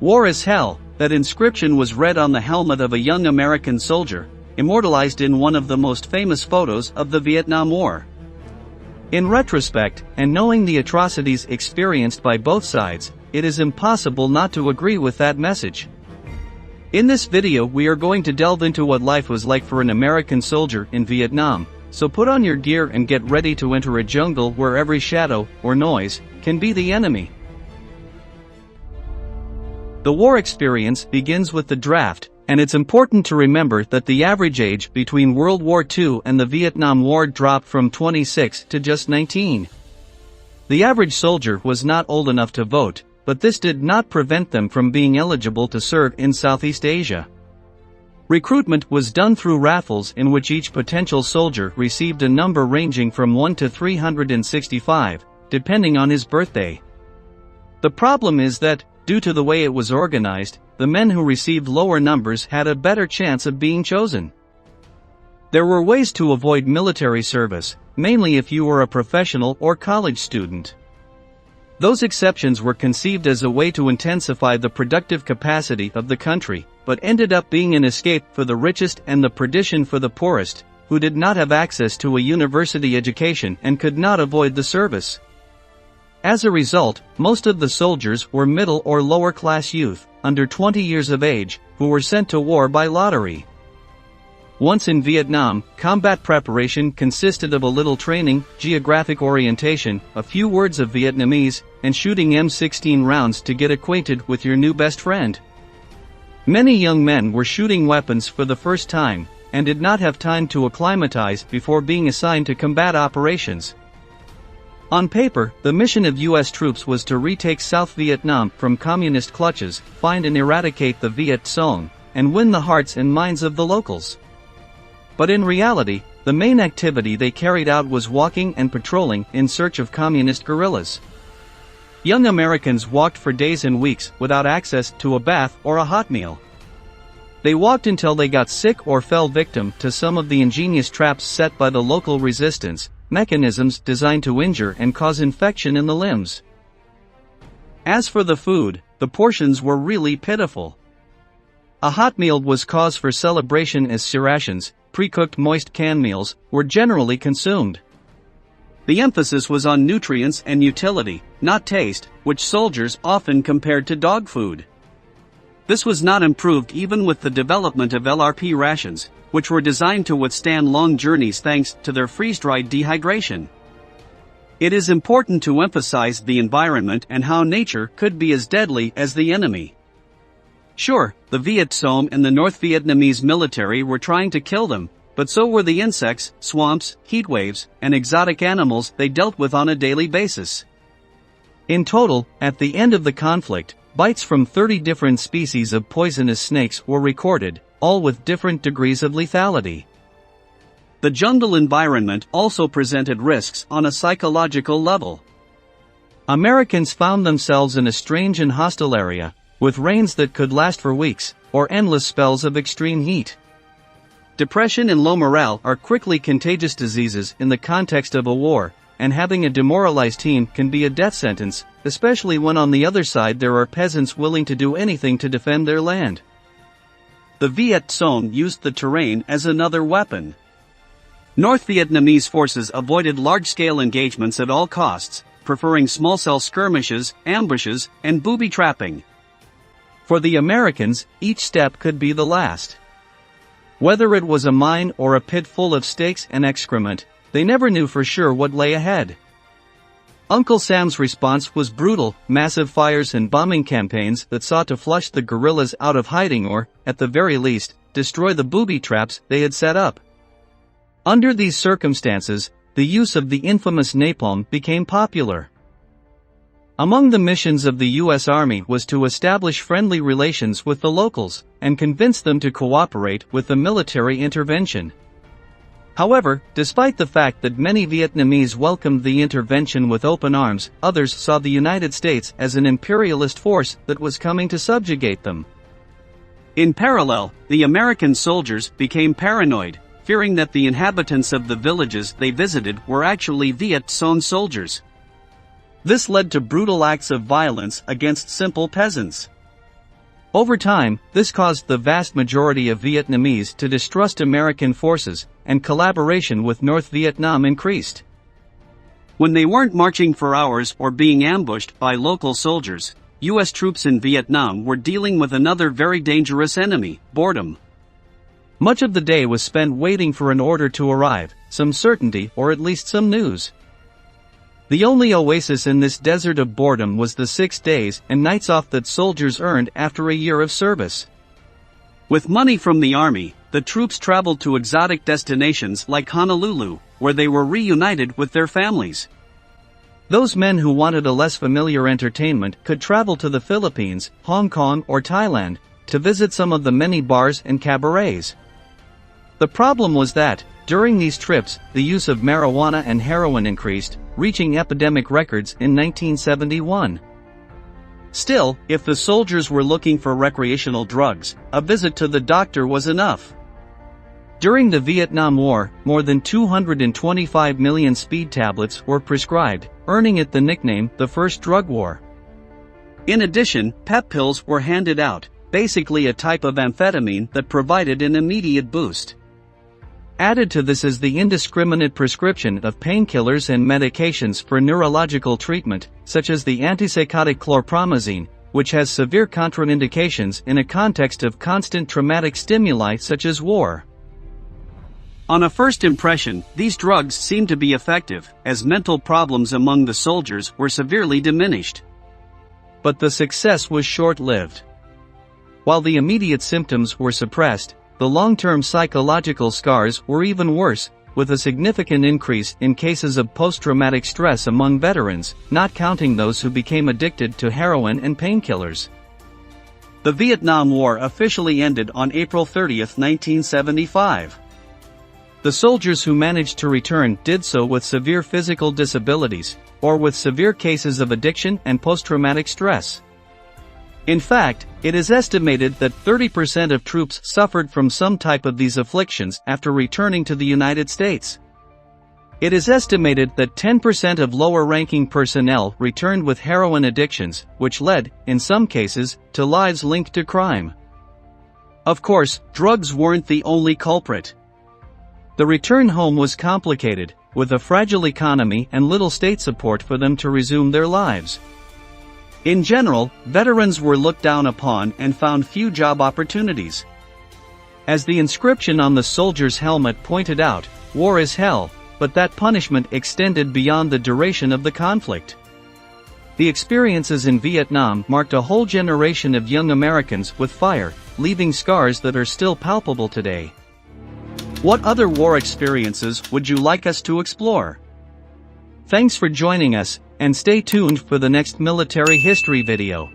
"War is hell." That inscription was read on the helmet of a young American soldier, immortalized in one of the most famous photos of the Vietnam War. In retrospect, and knowing the atrocities experienced by both sides, it is impossible not to agree with that message. In this video we are going to delve into what life was like for an American soldier in Vietnam, so put on your gear and get ready to enter a jungle where every shadow, or noise, can be the enemy. The war experience begins with the draft, and it's important to remember that the average age between World War II and the Vietnam War dropped from 26 to just 19. The average soldier was not old enough to vote, but this did not prevent them from being eligible to serve in Southeast Asia. Recruitment was done through raffles in which each potential soldier received a number ranging from 1 to 365, depending on his birthday. The problem is that, due to the way it was organized, the men who received lower numbers had a better chance of being chosen. There were ways to avoid military service, mainly if you were a professional or college student. Those exceptions were conceived as a way to intensify the productive capacity of the country, but ended up being an escape for the richest and the perdition for the poorest, who did not have access to a university education and could not avoid the service. As a result, most of the soldiers were middle or lower class youth, under 20 years of age, who were sent to war by lottery. Once in Vietnam, combat preparation consisted of a little training, geographic orientation, a few words of Vietnamese, and shooting M16 rounds to get acquainted with your new best friend. Many young men were shooting weapons for the first time, and did not have time to acclimatize before being assigned to combat operations. On paper, the mission of U.S. troops was to retake South Vietnam from communist clutches, find and eradicate the Viet Cong, and win the hearts and minds of the locals. But in reality, the main activity they carried out was walking and patrolling in search of communist guerrillas. Young Americans walked for days and weeks without access to a bath or a hot meal. They walked until they got sick or fell victim to some of the ingenious traps set by the local resistance, mechanisms designed to injure and cause infection in the limbs. As for the food, the portions were really pitiful. A hot meal was cause for celebration as rations. Pre-cooked moist canned meals were generally consumed. The emphasis was on nutrients and utility, not taste, which soldiers often compared to dog food. This was not improved even with the development of LRP rations, which were designed to withstand long journeys thanks to their freeze-dried dehydration. It is important to emphasize the environment and how nature could be as deadly as the enemy. Sure, the Viet Cong and the North Vietnamese military were trying to kill them, but so were the insects, swamps, heat waves, and exotic animals they dealt with on a daily basis. In total, at the end of the conflict, bites from 30 different species of poisonous snakes were recorded, all with different degrees of lethality. The jungle environment also presented risks on a psychological level. Americans found themselves in a strange and hostile area, with rains that could last for weeks, or endless spells of extreme heat. Depression and low morale are quickly contagious diseases in the context of a war, and having a demoralized team can be a death sentence, especially when on the other side there are peasants willing to do anything to defend their land. The Viet Cong used the terrain as another weapon. North Vietnamese forces avoided large-scale engagements at all costs, preferring small-cell skirmishes, ambushes, and booby trapping. For the Americans, each step could be the last. Whether it was a mine or a pit full of stakes and excrement, they never knew for sure what lay ahead. Uncle Sam's response was brutal, massive fires and bombing campaigns that sought to flush the guerrillas out of hiding or, at the very least, destroy the booby traps they had set up. Under these circumstances, the use of the infamous napalm became popular. Among the missions of the U.S. Army was to establish friendly relations with the locals, and convince them to cooperate with the military intervention. However, despite the fact that many Vietnamese welcomed the intervention with open arms, others saw the United States as an imperialist force that was coming to subjugate them. In parallel, the American soldiers became paranoid, fearing that the inhabitants of the villages they visited were actually Viet Cong soldiers. This led to brutal acts of violence against simple peasants. Over time, this caused the vast majority of Vietnamese to distrust American forces, and collaboration with North Vietnam increased. When they weren't marching for hours or being ambushed by local soldiers, U.S. troops in Vietnam were dealing with another very dangerous enemy, boredom. Much of the day was spent waiting for an order to arrive, some certainty or at least some news. The only oasis in this desert of boredom was the 6 days and nights off that soldiers earned after a year of service. With money from the army, the troops traveled to exotic destinations like Honolulu, where they were reunited with their families. Those men who wanted a less familiar entertainment could travel to the Philippines, Hong Kong or Thailand, to visit some of the many bars and cabarets. The problem was that, during these trips, the use of marijuana and heroin increased, reaching epidemic records in 1971. Still, if the soldiers were looking for recreational drugs, a visit to the doctor was enough. During the Vietnam War, more than 225 million speed tablets were prescribed, earning it the nickname the First Drug War. In addition, pep pills were handed out, basically a type of amphetamine that provided an immediate boost. Added to this is the indiscriminate prescription of painkillers and medications for neurological treatment, such as the antipsychotic chlorpromazine, which has severe contraindications in a context of constant traumatic stimuli such as war. On a first impression, these drugs seemed to be effective, as mental problems among the soldiers were severely diminished. But the success was short-lived. While the immediate symptoms were suppressed, the long-term psychological scars were even worse, with a significant increase in cases of post-traumatic stress among veterans, not counting those who became addicted to heroin and painkillers. The Vietnam War officially ended on April 30, 1975. The soldiers who managed to return did so with severe physical disabilities, or with severe cases of addiction and post-traumatic stress. In fact, it is estimated that 30% of troops suffered from some type of these afflictions after returning to the United States. It is estimated that 10% of lower-ranking personnel returned with heroin addictions, which led, in some cases, to lives linked to crime. Of course, drugs weren't the only culprit. The return home was complicated, with a fragile economy and little state support for them to resume their lives. In general, veterans were looked down upon and found few job opportunities. As the inscription on the soldier's helmet pointed out, war is hell, but that punishment extended beyond the duration of the conflict. The experiences in Vietnam marked a whole generation of young Americans with fire, leaving scars that are still palpable today. What other war experiences would you like us to explore? Thanks for joining us, and stay tuned for the next military history video.